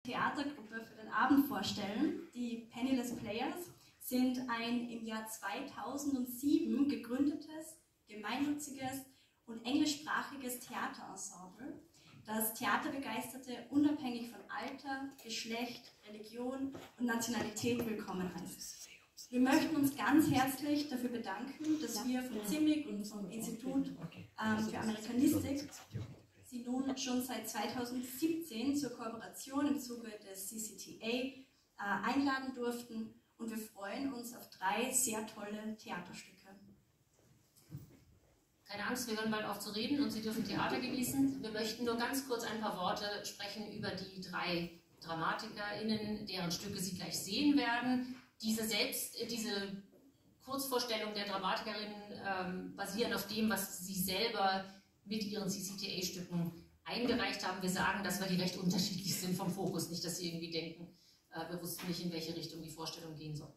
Theatergruppe für den Abend vorstellen. Die Pennyless Players sind ein im Jahr 2007 gegründetes, gemeinnütziges und englischsprachiges Theaterensemble, das Theaterbegeisterte unabhängig von Alter, Geschlecht, Religion und Nationalität willkommen heißt. Wir möchten uns ganz herzlich dafür bedanken, dass wir vom CIMIG und vom Institut für Amerikanistik Sie nun schon seit 2017 zur Kooperation im Zuge des CCTA einladen durften und wir freuen uns auf 3 sehr tolle Theaterstücke. Keine Angst, wir hören bald auf zu reden und Sie dürfen Theater genießen. Wir möchten nur ganz kurz ein paar Worte sprechen über die 3 DramatikerInnen, deren Stücke Sie gleich sehen werden. Diese Kurzvorstellung der Dramatikerinnen basieren auf dem, was Sie selber mit Ihren CCTA-Stücken eingereicht haben. Wir sagen, dass wir die recht unterschiedlich sind vom Fokus, nicht, dass Sie irgendwie denken, wir wussten nicht, in welche Richtung die Vorstellung gehen soll.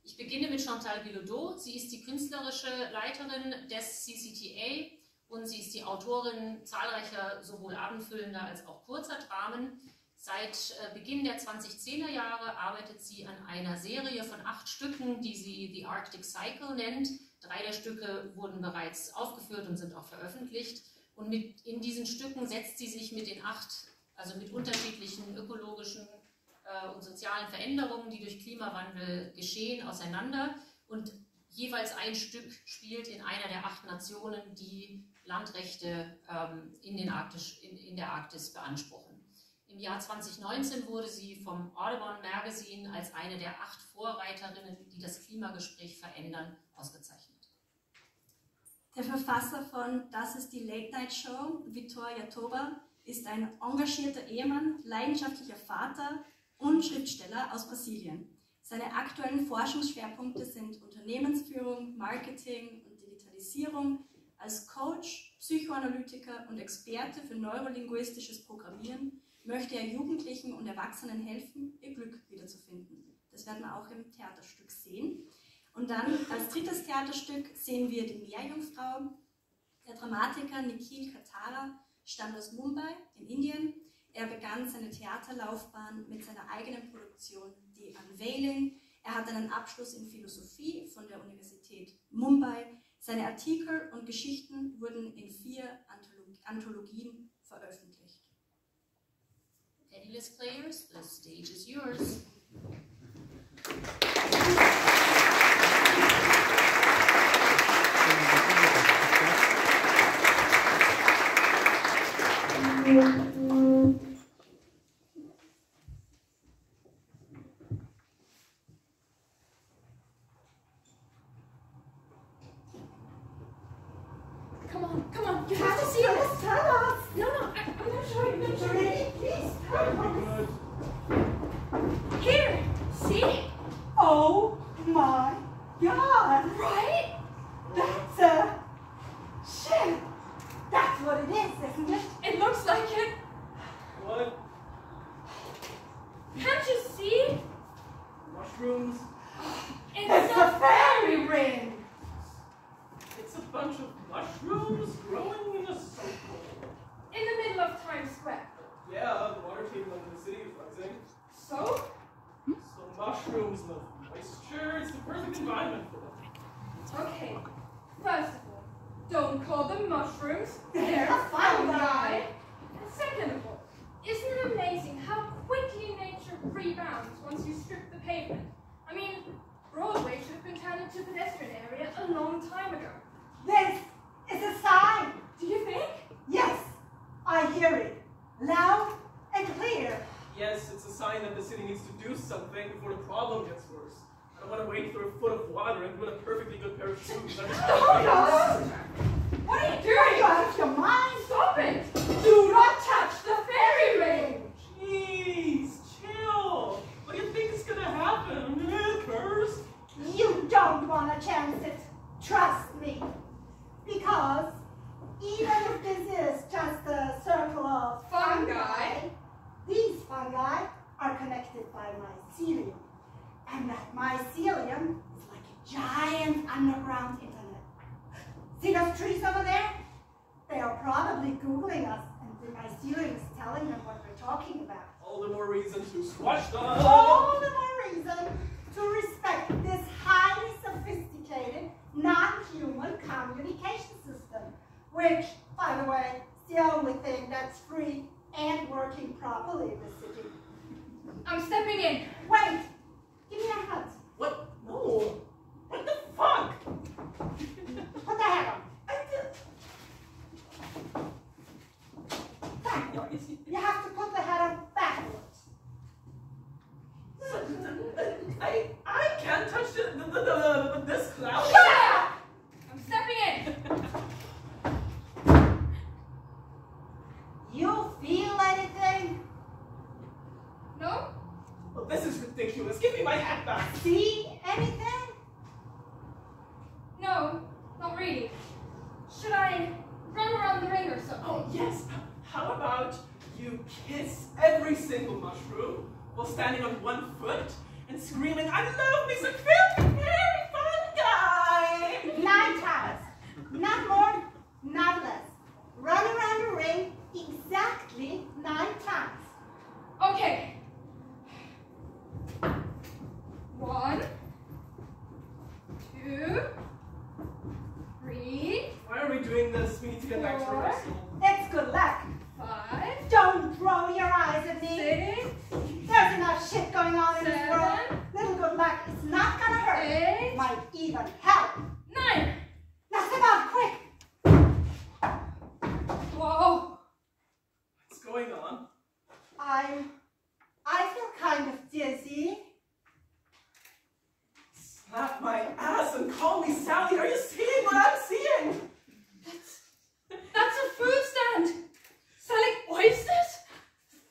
Ich beginne mit Chantal Bilodeau. Sie ist die künstlerische Leiterin des CCTA und sie ist die Autorin zahlreicher sowohl abendfüllender als auch kurzer Dramen. Seit Beginn der 2010er Jahre arbeitet sie an einer Serie von 8 Stücken, die sie The Arctic Cycle nennt. 3 der Stücke wurden bereits aufgeführt und sind auch veröffentlicht. Und in diesen Stücken setzt sie sich mit den 8, also mit unterschiedlichen ökologischen und sozialen Veränderungen, die durch Klimawandel geschehen, auseinander. Und jeweils ein Stück spielt in einer der 8 Nationen, die Landrechte in der Arktis beanspruchen. Im Jahr 2019 wurde sie vom Audubon Magazine als eine der 8 Vorreiterinnen, die das Klimagespräch verändern, ausgezeichnet. Der Verfasser von Das ist die Late Night Show, Vitor, Jatobá, ist ein engagierter Ehemann, leidenschaftlicher Vater und Schriftsteller aus Brasilien. Seine aktuellen Forschungsschwerpunkte sind Unternehmensführung, Marketing und Digitalisierung. Als Coach, Psychoanalytiker und Experte für neurolinguistisches Programmieren möchte er Jugendlichen und Erwachsenen helfen, ihr Glück wiederzufinden. Das werden wir auch im Theaterstück sehen. Und dann als drittes Theaterstück sehen wir die Meerjungfrau. Der Dramatiker Nikhil Katara stammt aus Mumbai in Indien. Er begann seine Theaterlaufbahn mit seiner eigenen Produktion, die Unveiling. Er hat einen Abschluss in Philosophie von der Universität Mumbai. Seine Artikel und Geschichten wurden in 4 Anthologien veröffentlicht. Pennyless Players, the stage is yours. Come on, you have to see this. Tell us. No, I'm going to show you. Please, tell us. Here, see? Oh my God! Right? That's a shit. That's what it is, isn't it? It looks like it. What? Can't you see? Mushrooms? It's a fairy ring. It's a bunch of mushrooms growing in a circle. In the middle of Times Square. Yeah, the water table under the city is rising. So? So mushrooms love moisture. It's the perfect environment for them. Okay. First of all, don't call them mushrooms. They're fungi. And second of all, isn't it amazing how quickly nature rebounds once you strip the pavement? I mean, Broadway should have been turned into a pedestrian area a long time ago. This is a sign. Do you think? Yes, I hear it. Loud and clear. Yes, it's a sign that the city needs to do something before the problem gets worse. I don't want to wait for a foot of water and put a perfectly good pair of shoes. Oh, God! What are you Are doing? you out of your mind? Stop it! Do not touch the fairy ring! Jeez, chill. What do you think is gonna happen? Cursed? You don't want to chance it. Trust me. Because even if this is just a circle of Fungi, these fungi are connected by mycelium. And that mycelium is like a giant underground internet. See those trees over there? They are probably Googling us, and the mycelium is telling them what we're talking about. All the more reason to squash them. All the more reason to respect this highly sophisticated, non-human communication system, which, by the way, is the only thing that's free and working properly in the city. I'm stepping in. Wait! Give me your hat. What? No. What the fuck? Put the hat on. Backwards. You have to put the hat on backwards. I can't touch this cloud. Shut up! I'm stepping in. You feel anything? No? Well, this is ridiculous. Give me my hat back. See anything? No, not really. Should I run around the ring or something? Oh, yes. How about you kiss every single mushroom while standing on one foot and screaming, I love me some very fun guy! 9 times. Not more, not less. Run around the ring exactly 9 times. Okay. 1, 2, 3, Why are we doing this? We need to get back to Four. rehearsal. It's good luck. 5, Don't roll your eyes at me. 6, There's enough shit going on in this 7, world. Little good luck is not gonna hurt. 8, Might even help. 9. Now step out quick. Whoa. What's going on? I feel kind of dizzy. Slap my ass and call me Sally. Are you seeing what I'm seeing? That's a food stand. Selling oysters?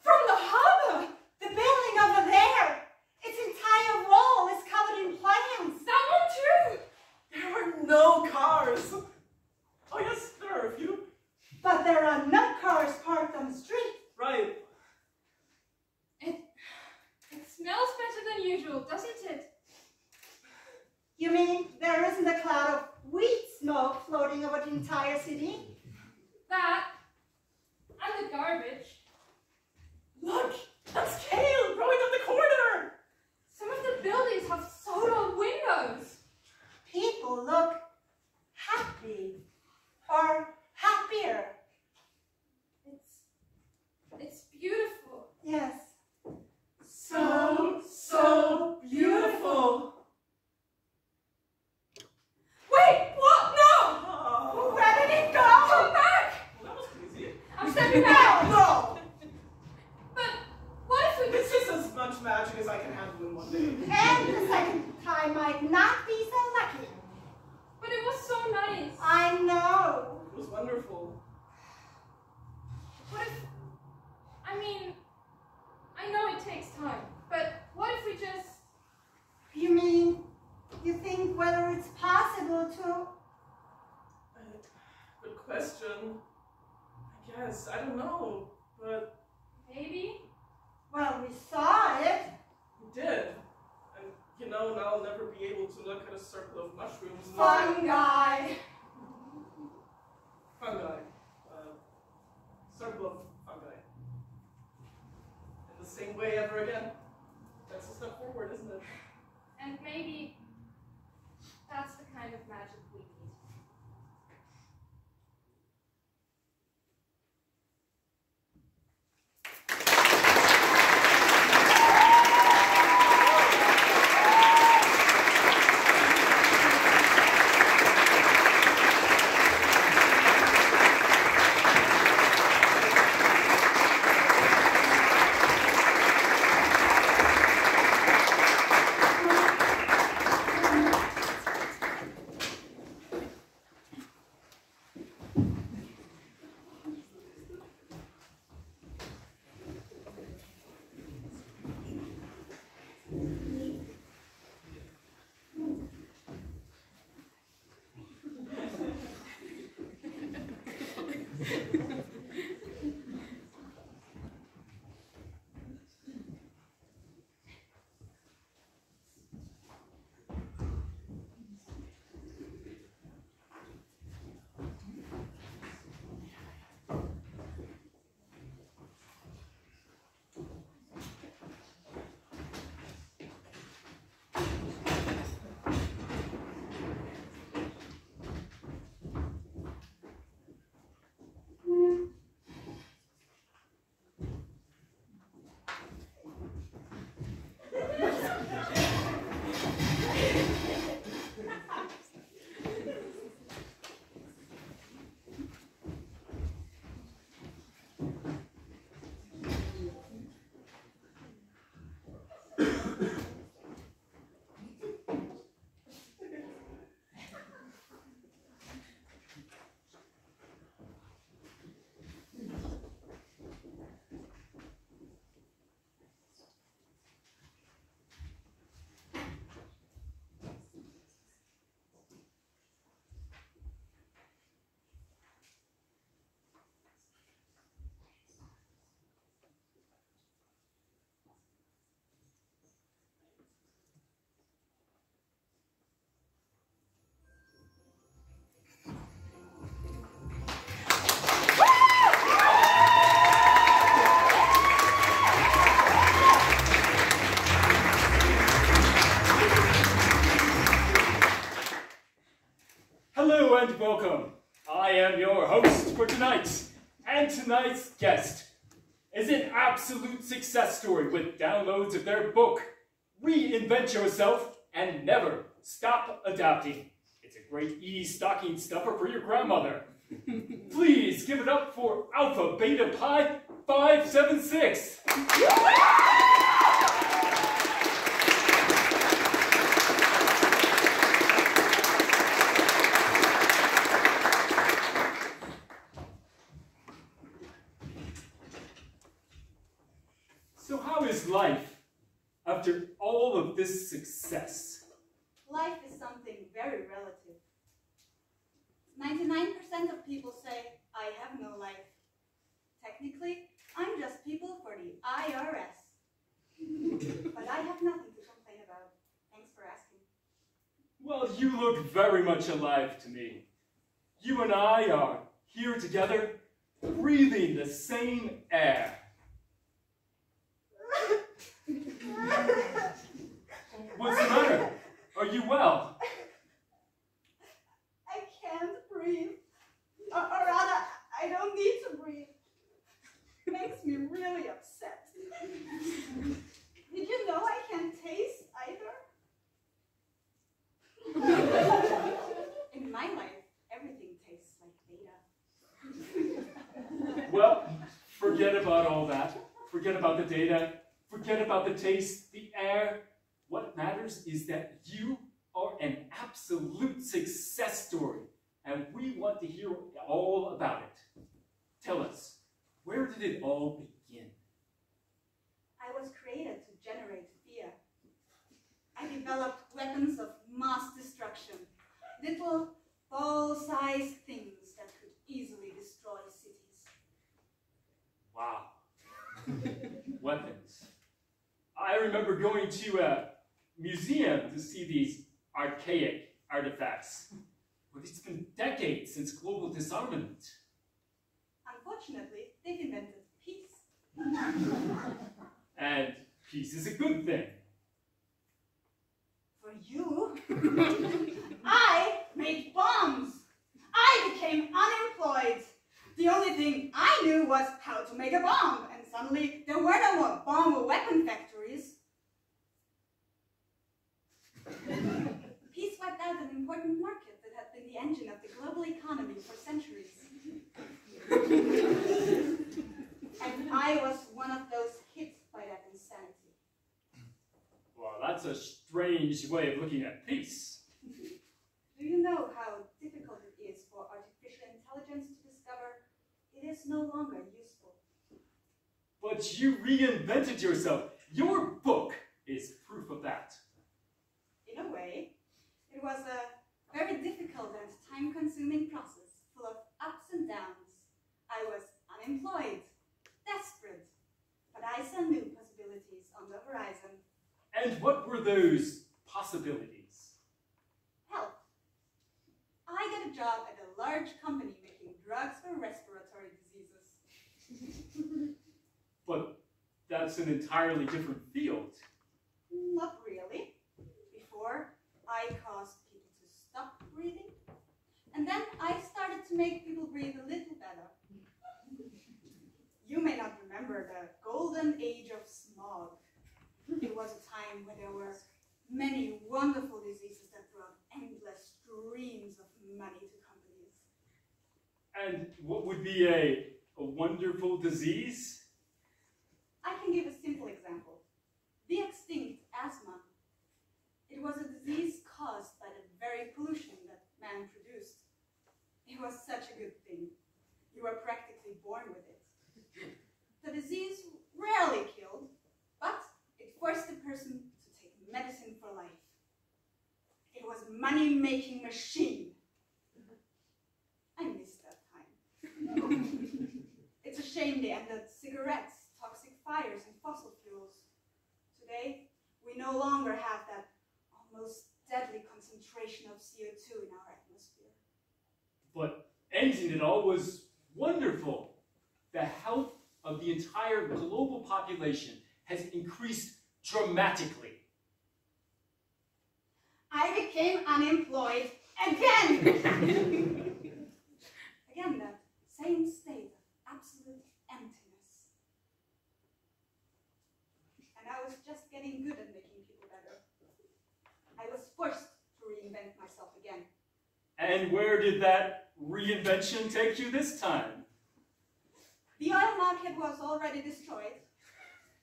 From the harbor. The building over there. Its entire wall is covered in plants. That one too. There are no cars. Oh yes, there are a few. But there are no cars parked on the street. Right. It smells better than usual, doesn't it? You mean there isn't a cloud of weed smoke floating over the entire city? That and the garbage. Look, that's kale growing up the corner. Some of the buildings have solar windows. People look happy or happier. It's beautiful. Yes. So beautiful. Wait, what? No! Oh. Where did it go? Come back! Well, that was crazy. I'm stepping back. No! But what if we It's just as much magic as I can handle in one day. And the second time might not be so lucky. But it was so nice. I know. It was wonderful. What if... I mean, I know it takes time, but what if we just... You mean, you think whether it's possible to... Good question. I guess. I don't know. But Maybe? Well, we saw it. we did. And, you know, now I'll never be able to look at a circle of mushrooms. Fungi. Fungi. Circle of fungi. In the same way ever again. That's a step forward, isn't it? And maybe that's the kind of magic we need. tonight's guest is an absolute success story with downloads of their book, Reinvent Yourself and Never Stop Adapting. It's a great stocking stuffer for your grandmother. Please give it up for Alpha Beta Pi 576. So how is life after all of this success? Life is something very relative. 99% of people say, I have no life. Technically, I'm just people for the IRS. But I have nothing to complain about. Thanks for asking. Well, you look very much alive to me. You and I are here together, breathing the same air. What's the matter? Are you well? I can't breathe. Or rather, I don't need to breathe. It makes me really upset. Did you know I can't taste either? In my life, everything tastes like data. Well, forget about all that. Forget about the data. Forget about the taste, the air. What matters is that you are an absolute success story, and we want to hear all about it. Tell us, where did it all begin? I was created to generate fear. I developed weapons of mass destruction, little ball-sized things that could easily destroy cities. Wow. Weapons. I remember going to a museum to see these archaic artifacts. But it's been decades since global disarmament. Unfortunately, they've invented peace. And peace is a good thing. For you, I made bombs. I became unemployed. The only thing I knew was how to make a bomb, and suddenly there were no more bomb or weapon factories. Peace wiped out an important market that had been the engine of the global economy for centuries. And I was one of those hit by that insanity. Well, that's a strange way of looking at peace. Do you know how difficult it is for artificial intelligence to discover it is no longer useful? But you reinvented yourself. Your book is proof of that. In a way, it was a very difficult and time-consuming process, full of ups and downs. I was unemployed, desperate, but I saw new possibilities on the horizon. And what were those possibilities? Help. I got a job at a large company making drugs for respiratory diseases. But that's an entirely different field. Not really. Before, I caused people to stop breathing, and then I started to make people breathe a little better. You may not remember the golden age of smog. It was a time when there were many wonderful diseases that brought endless streams of money to companies. And what would be a wonderful disease? I can give a simple example. The extinct asthma. It was a disease caused by the very pollution that man produced. It was such a good thing. You were practically born with it. The disease rarely killed, but it forced the person to take medicine for life. It was a money-making machine. I miss that time. It's a shame they ended cigarettes, toxic fires, and fossil fuels. Today, we no longer have that almost deadly concentration of CO2 in our atmosphere. But ending it all was wonderful. The health of the entire global population has increased dramatically. I became unemployed again. Again, that same state of absolute emptiness. And I was just getting good at making people better. I was forced to reinvent myself again. And where did that reinvention take you this time? The oil market was already destroyed.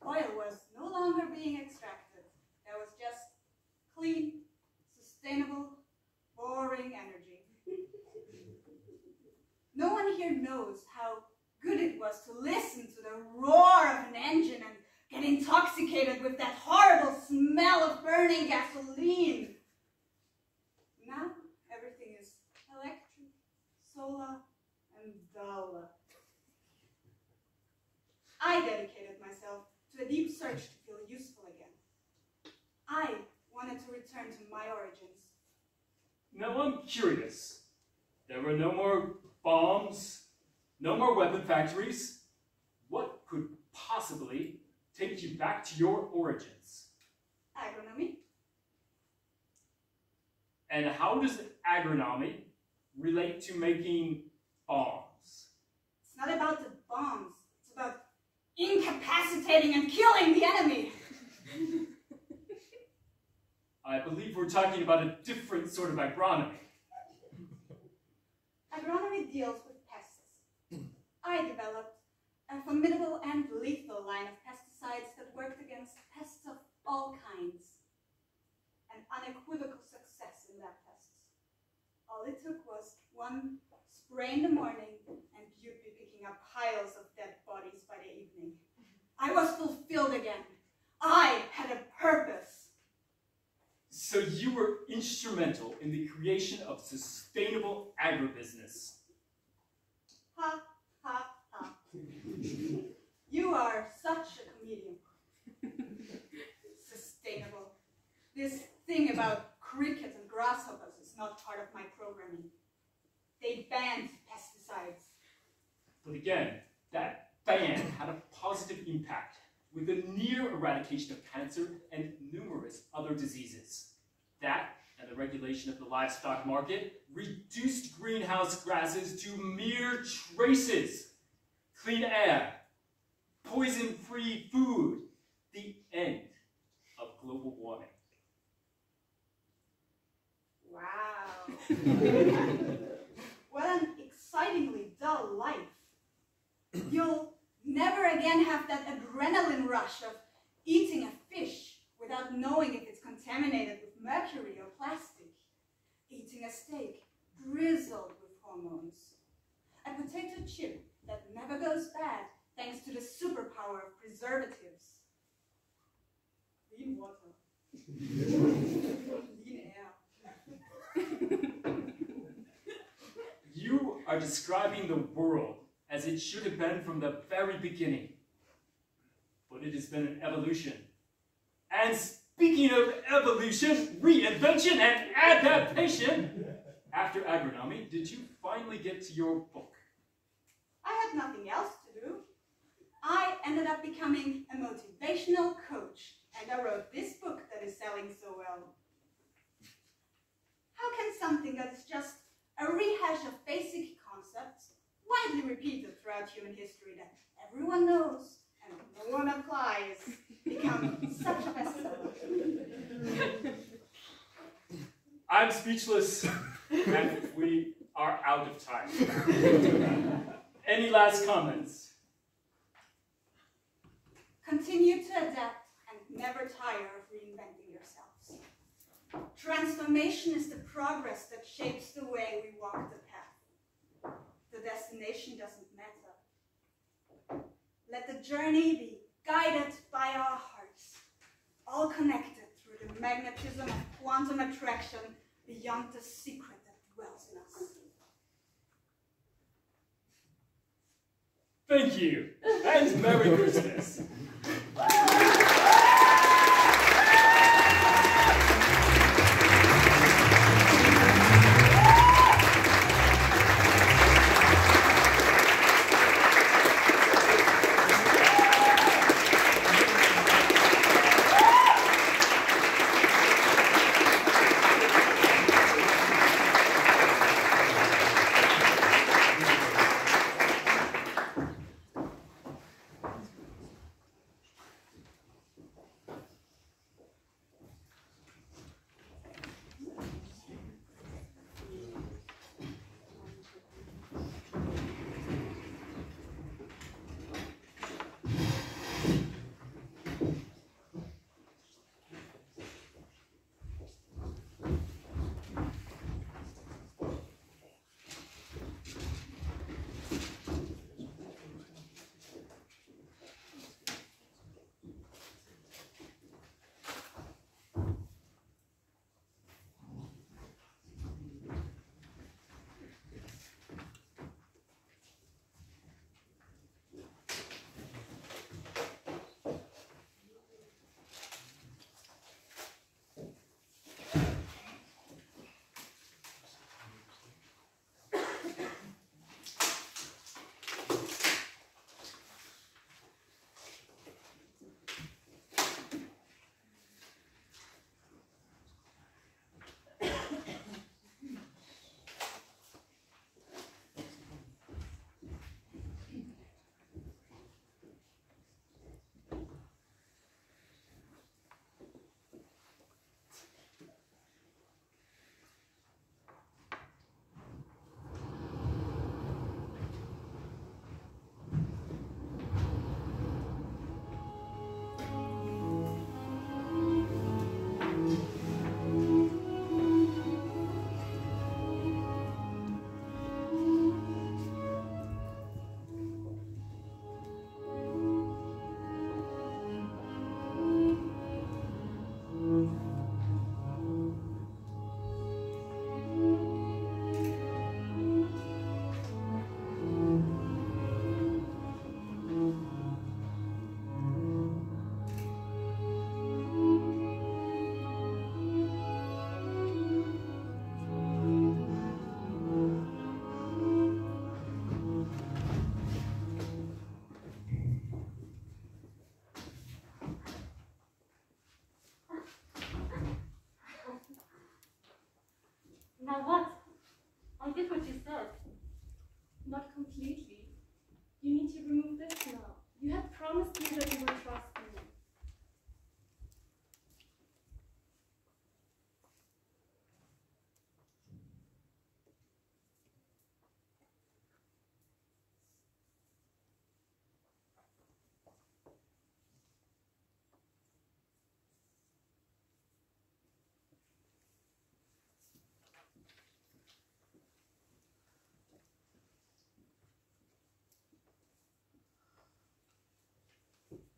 Oil was no longer being extracted. There was just clean, sustainable, boring energy. No one here knows how good it was to listen to the roar of an engine and get intoxicated with that horrible smell of burning gasoline. Now, everything is electric, solar, and dull. I dedicated myself to a deep search to feel useful again. I wanted to return to my origins. Now I'm curious. There were no more bombs, no more weapon factories. What could possibly take you back to your origins? Agronomy. And how does agronomy relate to making bombs? It's not about the bombs. It's about incapacitating and killing the enemy. I believe we're talking about a different sort of agronomy. Agronomy deals with pests. I developed a formidable and lethal line of pesticides that worked against pests of all kinds. An unequivocal success in that pests. All it took was one spray in the morning and you'd be picking up piles of dead bodies by the evening. I was fulfilled again. I had a purpose. So you were instrumental in the creation of sustainable agribusiness. Ha, ha, ha. You are such a comedian. Sustainable. This thing about crickets and grasshoppers is not part of my programming. They banned pesticides. But again, that ban had a positive impact with the near eradication of cancer and numerous other diseases. That and the regulation of the livestock market reduced greenhouse gases to mere traces. Clean air, poison-free food, the end of global warming. Wow. What an excitingly dull life. You'll never again have that adrenaline rush of eating a fish without knowing if it's contaminated with mercury or plastic. Eating a steak drizzled with hormones. A potato chip that never goes bad thanks to the superpower of preservatives. Clean water. Clean air. You are describing the world as it should have been from the very beginning. But it has been an evolution. And speaking of evolution, reinvention, and adaptation, after agronomy, did you finally get to your book? I had nothing else to do. I ended up becoming a motivational coach, and I wrote this book that is selling so well. How can something that is just a rehash of basic concepts, widely repeated throughout human history that everyone knows and no one applies, become such a bestseller? I'm speechless, and we are out of time. Any last comments? Continue to adapt and never tire of reinventing yourselves. Transformation is the progress that shapes the way we walk the path. The destination doesn't matter. Let the journey be guided by our hearts, all connected through the magnetism of quantum attraction beyond the secret that dwells in us. Thank you, and Merry Christmas.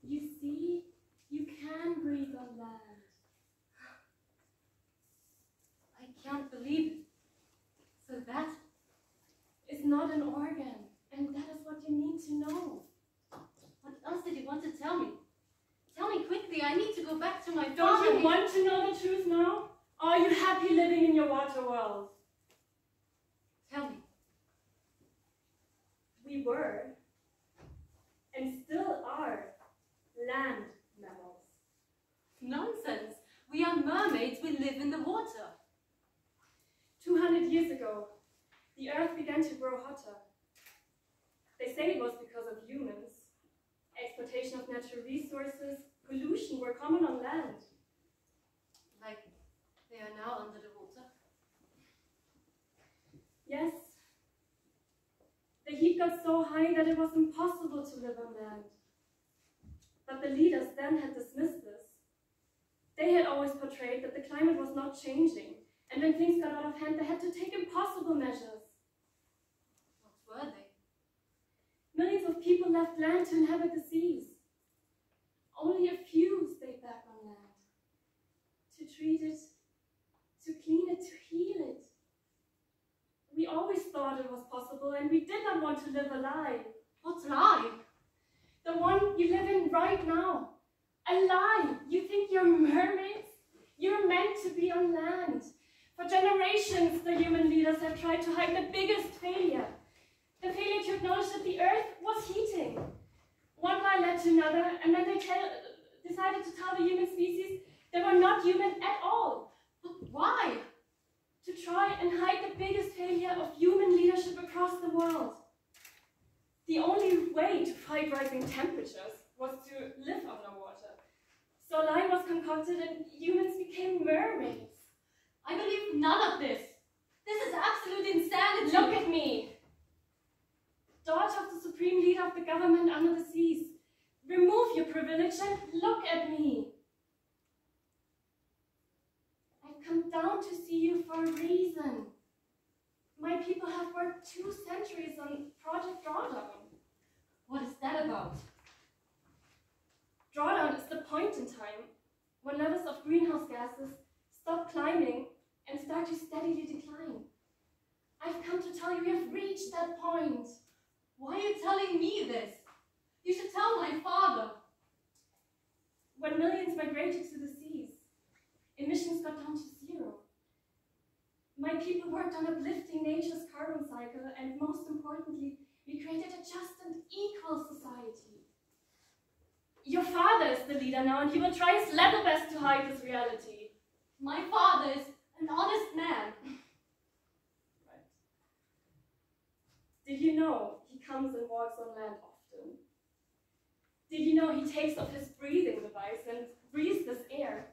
You see, you can breathe on land. I can't believe it. So that is not an organ, and that is what you need to know. What else did you want to tell me? Tell me quickly, I need to go back to my farm. Don't you want to know the truth now? Or are you happy living in your water world? Tell me. We were, and still are, land mammals. Nonsense. We are mermaids, we live in the water. 200 years ago, the earth began to grow hotter. They say it was because of humans. Exploitation of natural resources, pollution were common on land. Like, they are now under the water? Yes. The heat got so high that it was impossible to live on land. But the leaders then had dismissed this. They had always portrayed that the climate was not changing, and when things got out of hand, they had to take impossible measures. What were they? Millions of people left land to inhabit the seas. Only a few stayed back on land. To treat it, to clean it, to heal it. We always thought it was possible, and we did not want to live a lie. What lie? The one you live in right now. A lie. You think you're mermaids? You're meant to be on land. For generations, the human leaders have tried to hide the biggest failure. The failure to acknowledge that the earth was heating. One lie led to another, and then they decided to tell the human species they were not human at all. But why? To try and hide the biggest failure of human leadership across the world. The only way to fight rising temperatures was to live underwater. So a lie was concocted and humans became mermaids. I believe none of this. This is absolute insanity. Look at me. Daughter of the supreme leader of the government under the seas. Remove your privilege and look at me. I've come down to see you for a reason. My people have worked 2 centuries on Project Drawdown. What is that about? Drawdown is the point in time when levels of greenhouse gases stop climbing and start to steadily decline. I've come to tell you we have reached that point. Why are you telling me this? You should tell my father. When millions migrated to the seas, emissions got down to 0. My people worked on uplifting nature's carbon cycle, and most importantly, we created a just and equal society. Your father is the leader now, and he will try his level best to hide this reality. My father is an honest man. Right. Did you know he comes and walks on land often? Did you know he takes off his breathing device and breathes this air?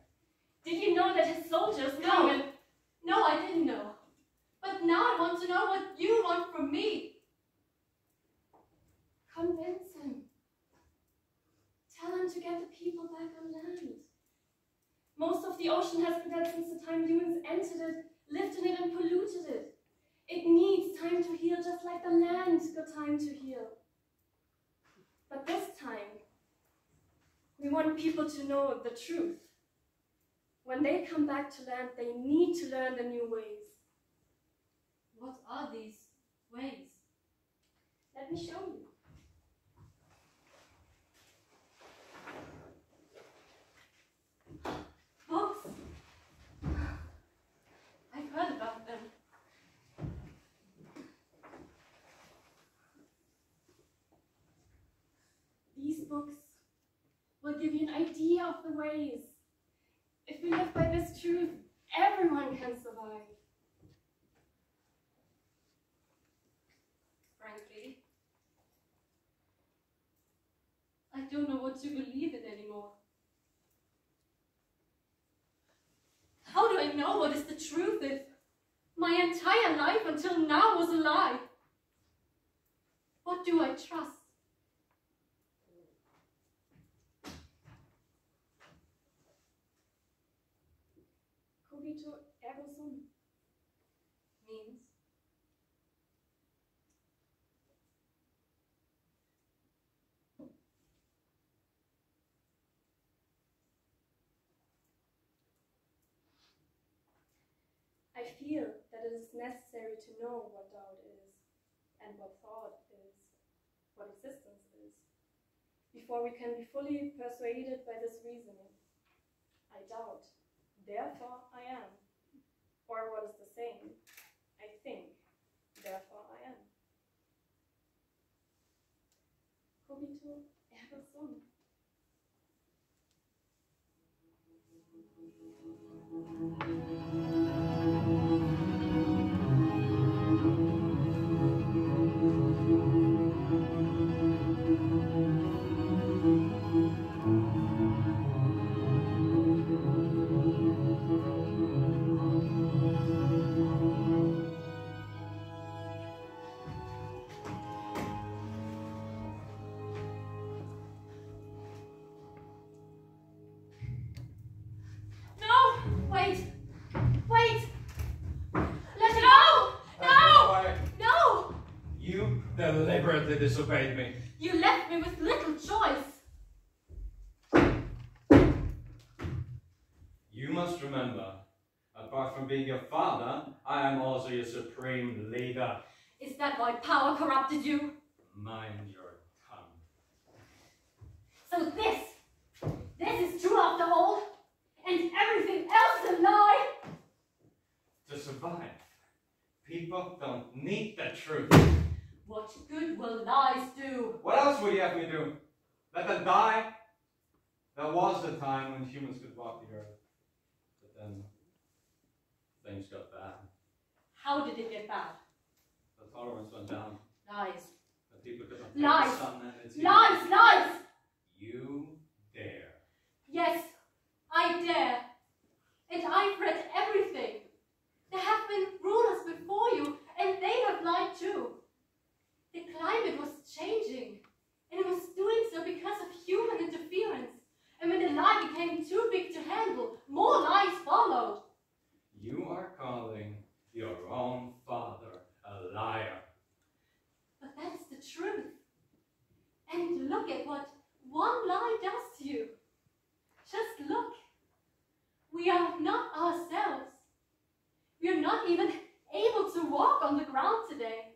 Did you know that his soldiers come and... No, I didn't know. But now I want to know what you want from me. Convince him. Tell him to get the people back on land. Most of the ocean has been dead since the time humans entered it, lived in it, and polluted it. It needs time to heal, just like the land got time to heal. But this time, we want people to know the truth. When they come back to land, they need to learn the new ways. What are these ways? Let me show you. Books. I've heard about them. These books will give you an idea of the ways. If we live by this truth, everyone can survive. Frankly, I don't know what to believe in anymore. How do I know what is the truth if my entire life until now was a lie? What do I trust? Cogito ergo sum. Means I feel that it is necessary to know what doubt is, and what thought is, what existence is, before we can be fully persuaded by this reasoning. I doubt, therefore I am. Or what is the same, I think, therefore I am. Cogito ergo sum. Deliberately disobeyed me. You left me with little choice. You must remember, apart from being your father, I am also your supreme leader. Is that why power corrupted you? Mind your tongue. So this is true after all, and everything else is a lie? To survive, people don't need the truth. What good will lies do? What else would you have me do? Let them die? There was a time when humans could walk the earth. But then, things got bad. How did it get bad? The tolerance went down. Lies. The people could not Lies. take the sun and its Lies! Lies! You dare. Yes, I dare. And I've read everything. There have been rulers before you, and they have lied too. The climate was changing, and it was doing so because of human interference. And when the lie became too big to handle, more lies followed. You are calling your own father a liar. But that's the truth. And look at what one lie does to you. Just look. We are not ourselves. We are not even able to walk on the ground today.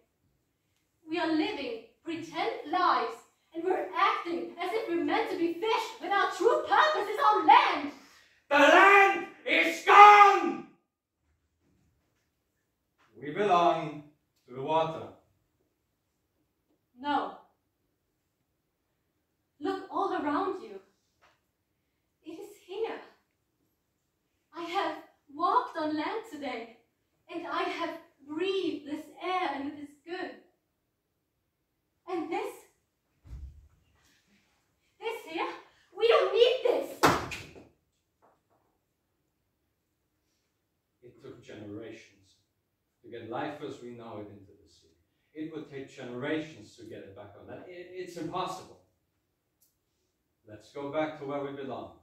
We are living pretend lives, and we're acting as if we're meant to be fish when our true purpose is on land. The land is gone! We belong to the water. No. Look all around you. It is here. I have walked on land today, and I have breathed this air, and it is good. And this here, we don't need this. It took generations to get life as we know it into the sea. It would take generations to get it back on land. It's impossible. Let's go back to where we belong.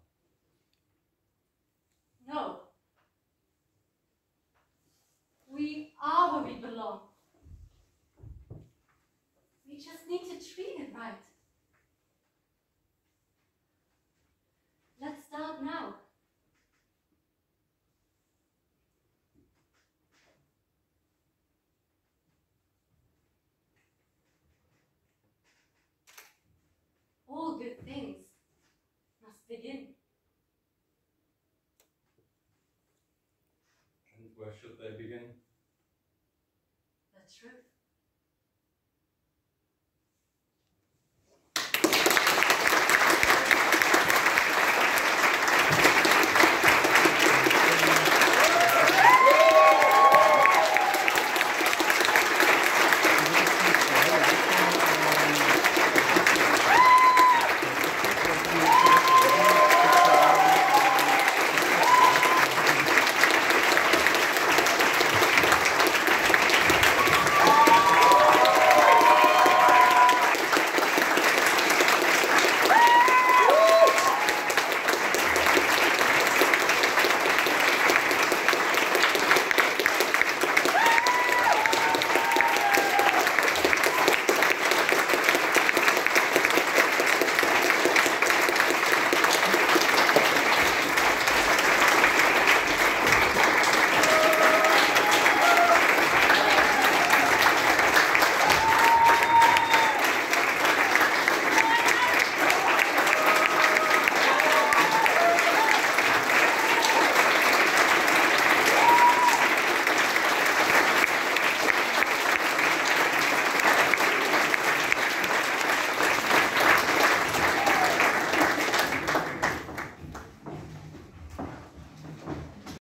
No. We are where we belong. We just need to treat it right. Let's start now. All good things must begin. And where should they begin? The truth.